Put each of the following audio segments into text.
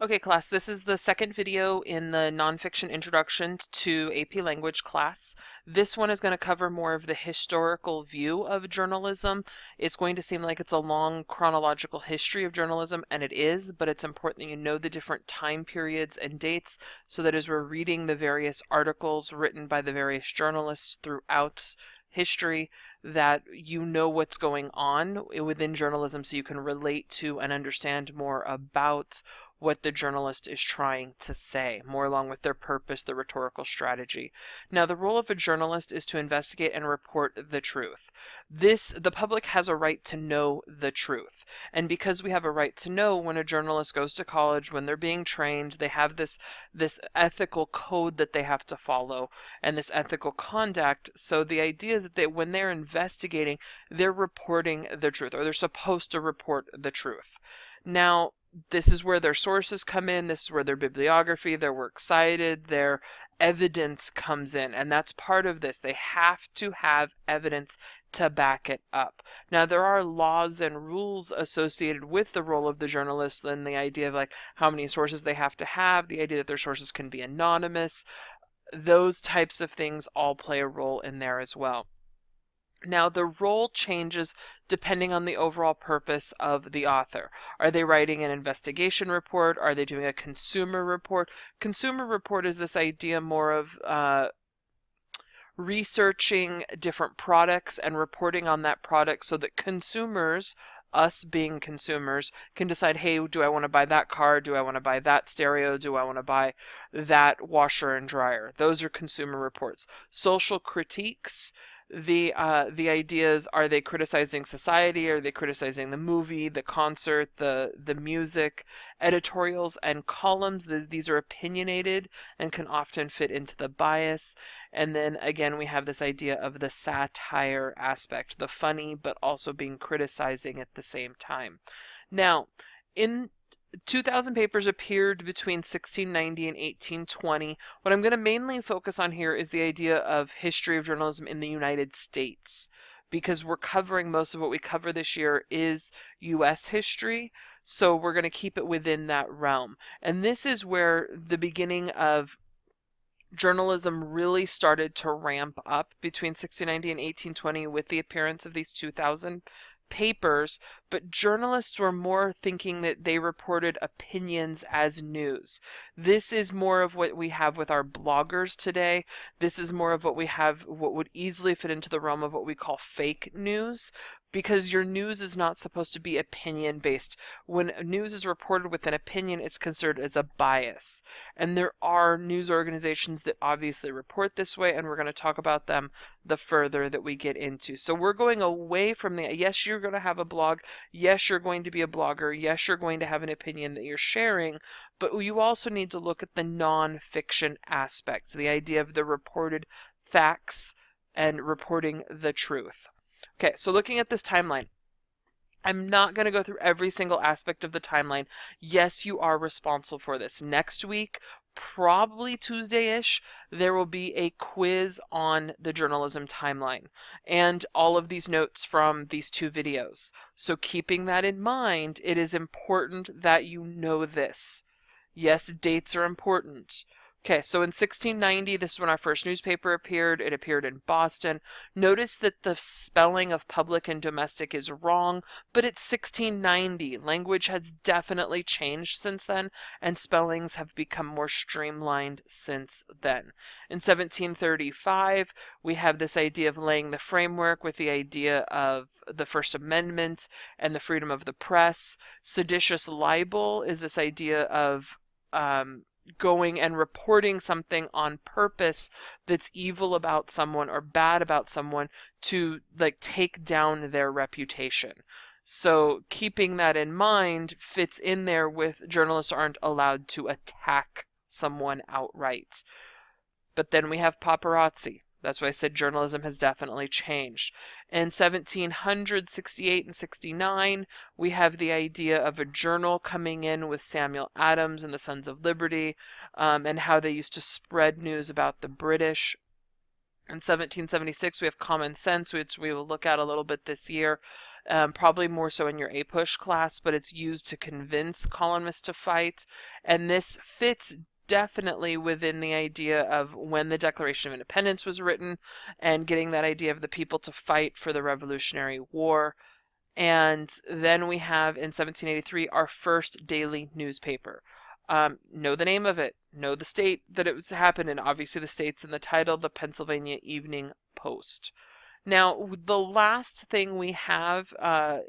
Okay, class, this is the second video in the nonfiction introduction to AP language class. This one is going to cover more of the historical view of journalism. It's going to seem like it's a long chronological history of journalism, and it is, but it's important that you know the different time periods and dates so that as we're reading the various articles written by the various journalists throughout history, that you know what's going on within journalism so you can relate to and understand more about what the journalist is trying to say, more along with their purpose, the rhetorical strategy. Now, the role of a journalist is to investigate and report the truth. The public has a right to know the truth. And because we have a right to know, when a journalist goes to college, when they're being trained, they have this ethical code that they have to follow and this ethical conduct. So the idea is that when they're investigating, they're reporting the truth, or they're supposed to report the truth. Now, this is where their sources come in. This is where their bibliography, their works cited, their evidence comes in. And that's part of this. They have to have evidence to back it up. Now, there are laws and rules associated with the role of the journalist and the idea of like how many sources they have to have, the idea that their sources can be anonymous. Those types of things all play a role in there as well. Now, the role changes depending on the overall purpose of the author. Are they writing an investigation report? Are they doing a consumer report? Consumer report is this idea more of researching different products and reporting on that product so that consumers, us being consumers, can decide, hey, do I want to buy that car? Do I want to buy that stereo? Do I want to buy that washer and dryer? Those are consumer reports. Social critiques. The ideas, are they criticizing society? Are they criticizing the movie, the concert, the music? Editorials and columns, these are opinionated and can often fit into the bias. And then again, we have this idea of the satire aspect, the funny, but also being criticizing at the same time. Now, in 2,000 papers appeared between 1690 and 1820. What I'm going to mainly focus on here is the idea of history of journalism in the United States, because we're covering most of what we cover this year is U.S. history, so we're going to keep it within that realm. And this is where the beginning of journalism really started to ramp up between 1690 and 1820 with the appearance of these 2,000 papers, but journalists were more thinking that they reported opinions as news. This is more of what we have with our bloggers today. This is more of what we have, what would easily fit into the realm of what we call fake news, because your news is not supposed to be opinion based. When news is reported with an opinion, it's considered as a bias. And there are news organizations that obviously report this way, and we're going to talk about them the further that we get into. So we're going away from the, yes, you're going to have a blog. Yes, you're going to be a blogger. Yes, you're going to have an opinion that you're sharing, but you also need to look at the nonfiction aspects, the idea of the reported facts and reporting the truth. Okay, so looking at this timeline, I'm not going to go through every single aspect of the timeline. Yes, you are responsible for this. Next week, probably Tuesday-ish, there will be a quiz on the journalism timeline and all of these notes from these two videos. So keeping that in mind, it is important that you know this. Yes, dates are important. Okay, so in 1690, this is when our first newspaper appeared. It appeared in Boston. Notice that the spelling of public and domestic is wrong, but it's 1690. Language has definitely changed since then, and spellings have become more streamlined since then. In 1735, we have this idea of laying the framework with the idea of the First Amendment and the freedom of the press. Seditious libel is this idea of going and reporting something on purpose that's evil about someone or bad about someone to like take down their reputation. So keeping that in mind fits in there with journalists aren't allowed to attack someone outright. But then we have paparazzi. That's why I said journalism has definitely changed. In 1768 and 69, we have the idea of a journal coming in with Samuel Adams and the Sons of Liberty, and how they used to spread news about the British. In 1776, we have Common Sense, which we will look at a little bit this year. probably more so in your APUSH class, but it's used to convince colonists to fight. And this fits definitely within the idea of when the Declaration of Independence was written and getting that idea of the people to fight for the Revolutionary War. And then we have in 1783 our first daily newspaper. Know the name of it, know the state that it was happened in. Obviously, the state's in the title, the Pennsylvania Evening Post. Now, the last thing we have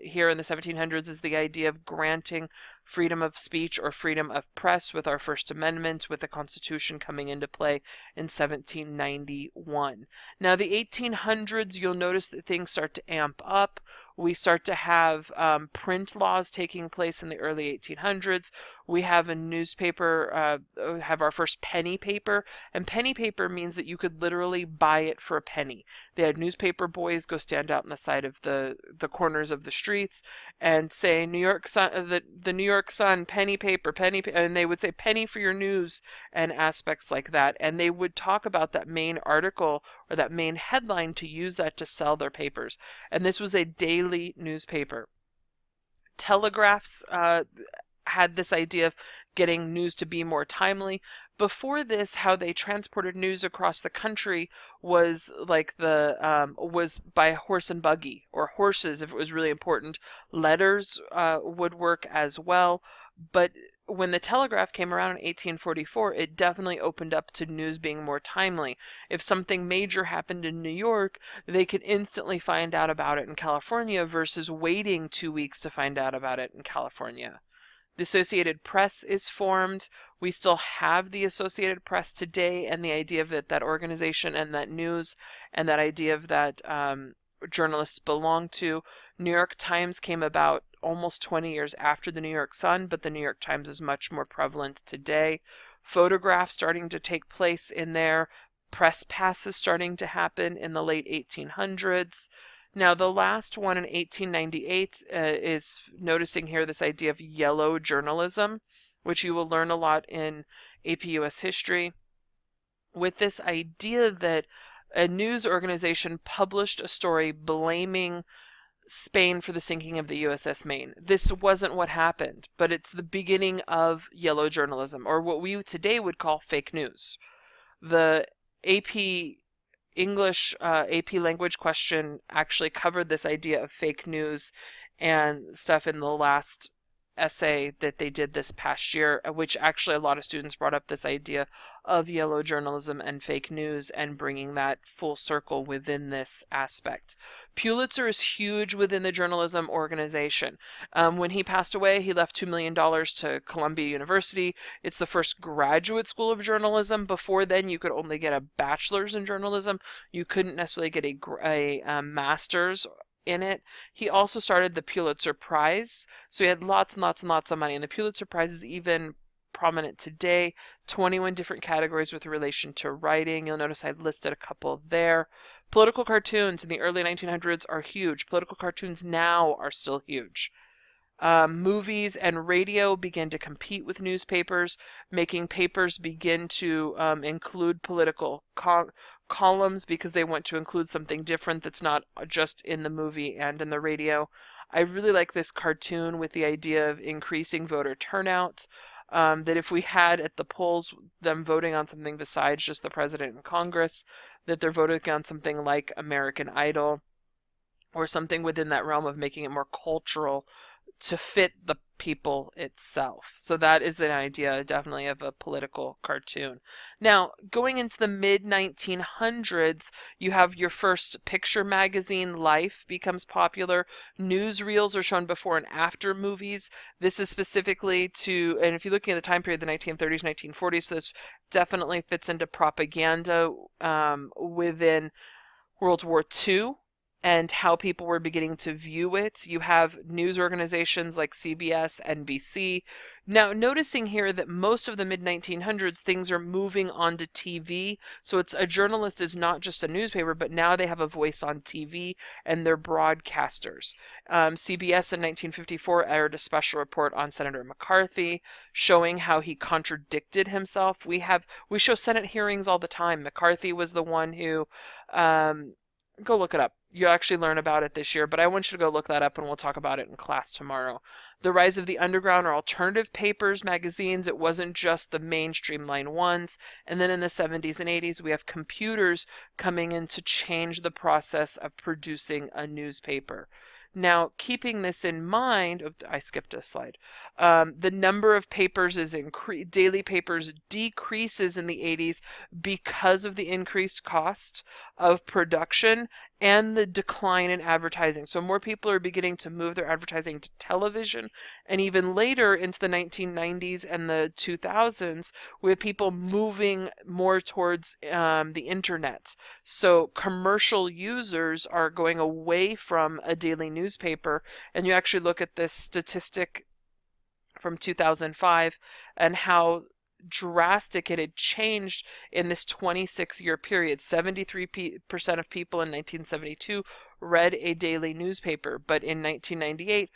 here in the 1700s is the idea of granting freedom of speech or freedom of press with our First Amendment, with the Constitution coming into play in 1791. Now, the 1800s, you'll notice that things start to amp up. We start to have print laws taking place in the early 1800s. We have a newspaper, have our first penny paper, and penny paper means that you could literally buy it for a penny. They had newspaper boys go stand out on the side of the corners of the streets and say, New York Sun, the New York Sun, penny paper, and they would say penny for your news and aspects like that. And they would talk about that main article or that main headline to use that to sell their papers. And this was a daily newspaper. Telegraphs had this idea of getting news to be more timely. Before this, how they transported news across the country was like was by horse and buggy, or horses if it was really important. Letters would work as well, but when the telegraph came around in 1844, it definitely opened up to news being more timely. If something major happened in New York, they could instantly find out about it in California versus waiting 2 weeks to find out about it in California. The Associated Press is formed. We still have the Associated Press today, and the idea of that organization and that news and that idea of that journalists belong to. New York Times came about almost 20 years after the New York Sun, but the New York Times is much more prevalent today. Photographs starting to take place in there. Press passes starting to happen in the late 1800s. Now, the last one in 1898 is noticing here this idea of yellow journalism, which you will learn a lot in AP US history, with this idea that a news organization published a story blaming Spain for the sinking of the USS Maine. This wasn't what happened, but it's the beginning of yellow journalism, or what we today would call fake news. The AP English AP language question actually covered this idea of fake news and stuff in the last essay that they did this past year, which actually a lot of students brought up this idea of yellow journalism and fake news and bringing that full circle within this aspect. Pulitzer is huge within the journalism organization. When he passed away, he left $2 million to Columbia University. It's the first graduate school of journalism. Before then, you could only get a bachelor's in journalism. You couldn't necessarily get a master's in it. He also started the Pulitzer Prize, so he had lots and lots and lots of money, and the Pulitzer Prize is even prominent today. 21 different categories with relation to writing. You'll notice I listed a couple there. Political cartoons in the early 1900s are huge. Political cartoons now are still huge. Movies and radio begin to compete with newspapers, making papers begin to include political columns because they want to include something different that's not just in the movie and in the radio. I really like this cartoon with the idea of increasing voter turnout. That if we had at the polls them voting on something besides just the president and Congress, that they're voting on something like American Idol or something within that realm of making it more cultural to fit the people itself. So that is the idea definitely of a political cartoon. Now, going into the mid-1900s, you have your first picture magazine, Life, becomes popular. Newsreels are shown before and after movies. This is specifically to, and if you're looking at the time period, the 1930s, 1940s, so this definitely fits into propaganda within World War II. And how people were beginning to view it. You have news organizations like CBS, NBC. Now, noticing here that most of the mid-1900s, things are moving onto TV. So it's a journalist is not just a newspaper, but now they have a voice on TV, and they're broadcasters. CBS in 1954 aired a special report on Senator McCarthy, showing how he contradicted himself. We show Senate hearings all the time. McCarthy was the one who Go look it up. You'll actually learn about it this year, but I want you to go look that up and we'll talk about it in class tomorrow. The rise of the underground or alternative papers, magazines. It wasn't just the mainstream line ones. And then in the 70s and 80s, we have computers coming in to change the process of producing a newspaper. Now, keeping this in mind, I skipped a slide. The number of papers is daily papers decreases in the 80s because of the increased cost of production and the decline in advertising. So more people are beginning to move their advertising to television, and even later into the 1990s and the 2000s, we have people moving more towards the internet. So commercial users are going away from a daily newspaper, and you actually look at this statistic from 2005 and how drastic it had changed in this 26-year period. 73% of people in 1972 read a daily newspaper, but in 1998,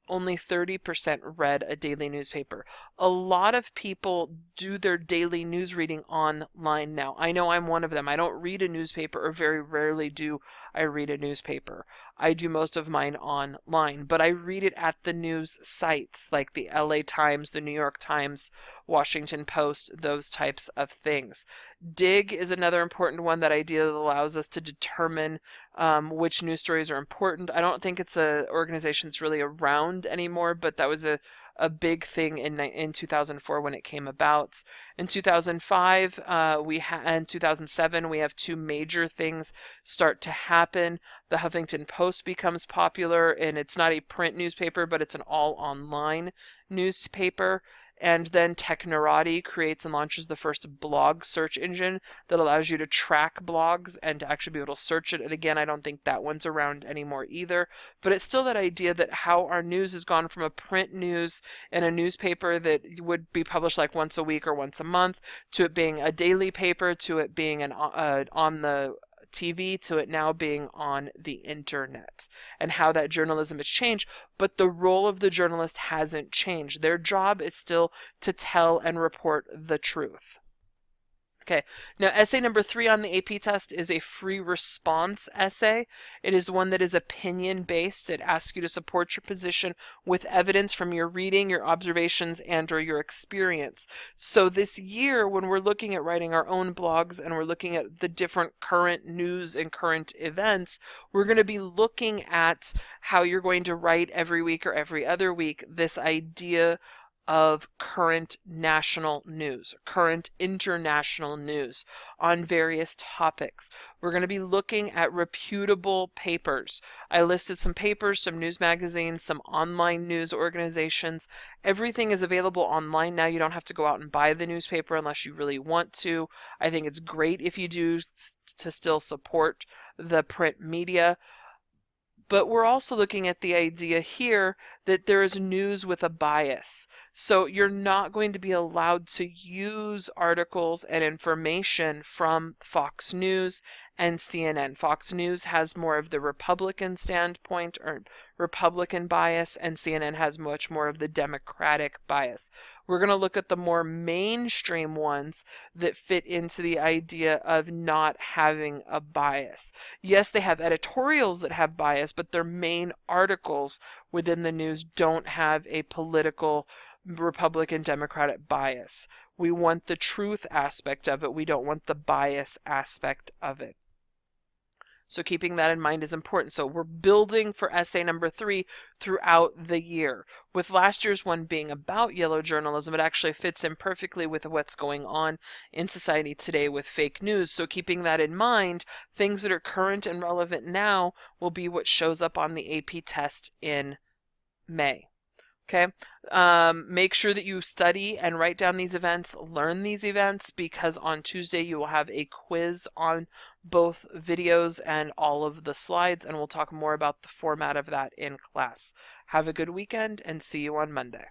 only 30% read a daily newspaper. A lot of people do their daily news reading online now. I know I'm one of them. I don't read a newspaper, or very rarely do I read a newspaper. I do most of mine online, but I read it at the news sites like the LA Times, the New York Times, Washington Post, those types of things. Dig is another important one, that idea that allows us to determine which news stories are important. I don't think it's an organization that's really around anymore, but that was a big thing in 2004 when it came about. In 2005, and 2007, we have two major things start to happen. The Huffington Post becomes popular, and it's not a print newspaper, but it's an all-online newspaper. And then Technorati creates and launches the first blog search engine that allows you to track blogs and to actually be able to search it. And again, I don't think that one's around anymore either. But it's still that idea that how our news has gone from a print news and a newspaper that would be published like once a week or once a month, to it being a daily paper, to it being on the TV, to it now being on the internet, and how that journalism has changed. But the role of the journalist hasn't changed. Their job is still to tell and report the truth. Okay, now essay number 3 on the AP test is a free response essay. It is one that is opinion based. It asks you to support your position with evidence from your reading, your observations, and or your experience. So this year, when we're looking at writing our own blogs and we're looking at the different current news and current events, we're going to be looking at how you're going to write every week or every other week this idea of current national news, current international news on various topics. We're going to be looking at reputable papers. I listed some papers, some news magazines, some online news organizations. Everything is available online now. You don't have to go out and buy the newspaper unless you really want to. I think it's great if you do to still support the print media. But we're also looking at the idea here that there is news with a bias. So you're not going to be allowed to use articles and information from Fox News and CNN. Fox News has more of the Republican standpoint or Republican bias, and CNN has much more of the Democratic bias. We're going to look at the more mainstream ones that fit into the idea of not having a bias. Yes, they have editorials that have bias, but their main articles within the news don't have a political Republican Democratic bias. We want the truth aspect of it. We don't want the bias aspect of it. So keeping that in mind is important. So we're building for essay number 3 throughout the year. With last year's one being about yellow journalism, it actually fits in perfectly with what's going on in society today with fake news. So keeping that in mind, things that are current and relevant now will be what shows up on the AP test in May. Okay, make sure that you study and write down these events, learn these events, because on Tuesday you will have a quiz on both videos and all of the slides, and we'll talk more about the format of that in class. Have a good weekend and see you on Monday.